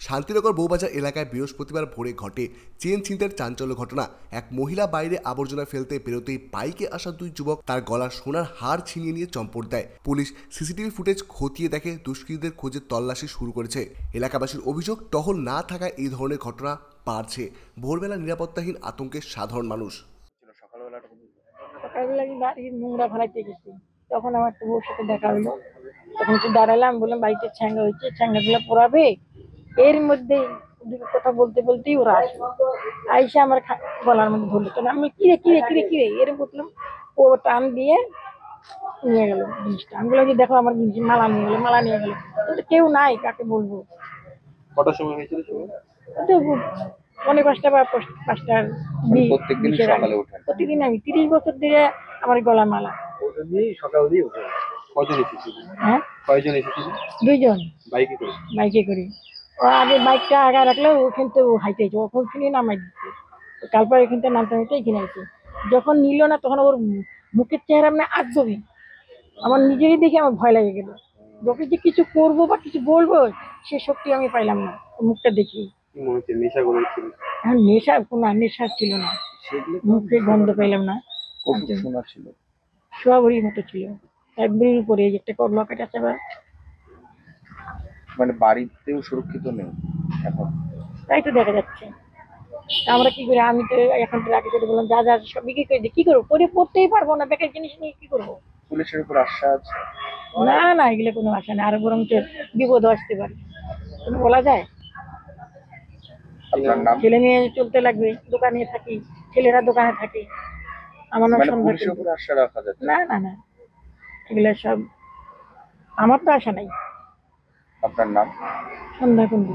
শান্তিনগর বউবাজার এলাকায় বৃহস্পতিবার ভোরে ঘটে চেন ছিনতাইয়ের চাঞ্চল্য ঘটনা। এক মহিলা বাইরে আবর্জনা ফেলতে বেরোতেই বাইকে আসা দুই যুবক তার গলার সোনার হার ছিনিয়ে নিয়ে চম্পট দেয়। পুলিশ সিসিটিভি ফুটেজ খতিয়ে দেখে দুষ্কৃতীদের খোঁজে তল্লাশি শুরু করেছে। এলাকাবাসীর অভিযোগ, টহল না থাকায় এই ধরনের ঘটনা বাড়ছে। ভোরবেলা নিরাপত্তাহীন আতঙ্কে সাধারণ মানুষ। সকালবেলা আমি বাড়ির নোংরা ফেলাইতে গেছি, তখন আমার একটা বউর সাথে দেখা হলো। তখন একটু দাঁড়ালাম, বললাম বাড়িতে ছ্যাঙ্গা হয়েছে, ছ্যাঙ্গাগুলো পোড়াবে। এর মধ্যে ওদিকে কথা বলতে বলতেই ওরা আসলো, আইসা আমার গলার মধ্যে ধরলো। তখন আমি কিরে কিরে কিরে কিরে এরকম বললাম, ও টান দিয়ে নিয়ে গেল জিনিসটা। আমি বললাম যে দেখো আমার জিনিস, মালা নিয়ে গেলো, মালা নিয়ে গেলো। কেউ নাই, কাকে বলবো। কটার সময় হয়েছিল? পৌনে 5টা বা 5টার প্রত্যেকদিন সকালে ওঠেন? প্রতিদিন। আমি 30 বছর ধরে আমার গলা মালা। সকাল দিয়ে ওঠে। কয়জন এসেছিল? হ্যাঁ, কয়জন এসেছিল? 2 জন বাইকে করে। বাইকে করে। ও আগে বাইকটা আগা রাখলে ওখান থেকে হাইটে হয়েছে, ওখান থেকে নামাই দিচ্ছে। তারপর এখান থেকে নামতে নামতে এখানে আছে। যখন নিল না তখন ওর মুখের চেহারা মানে আজবি। আমার নিজেরই দেখে আমার ভয় লেগে গেল। ওকে যে কিছু করবো বা কিছু বলবো সে শক্তি আমি পাইলাম না মুখটা দেখি। মনে হচ্ছে নেশা করেছিল। হ্যাঁ, নেশা কোনো নেশা ছিল না, মুখে গন্ধ পাইলাম না। শোনা ছিল, সোয়াবড়ির মতো ছিল, একবারের উপরে একটা লকেট আছে। আবার মানে বাড়িতেও সুরক্ষিত নেই এখন। তাই তো দেখা যাচ্ছে। আমরা কি করি? আমি তো এখন তো রাখি করে বললাম যা যা সব বিক্রি করে দিই। কি করবো? পড়তেই পারবো না, বেকার জিনিস নিয়ে কি করবো? পুলিশের উপর আশা আছে? না না, এগুলো কোনো আশা নেই, আরো বরং বিপদও আসতে পারে, কোনো বলা যায়। আপনার নাম? ছেলে মেয়ে চলতে লাগবে, দোকানে থাকি, ছেলেরা দোকানে থাকে। আমার নাম সন্ধ্যা। পুলিশের উপর আশা রাখা যাচ্ছে না না না, এগুলো সব আমার তো আশা নাই। আপনার নাম? সন্ধ্যা কুন্ডু।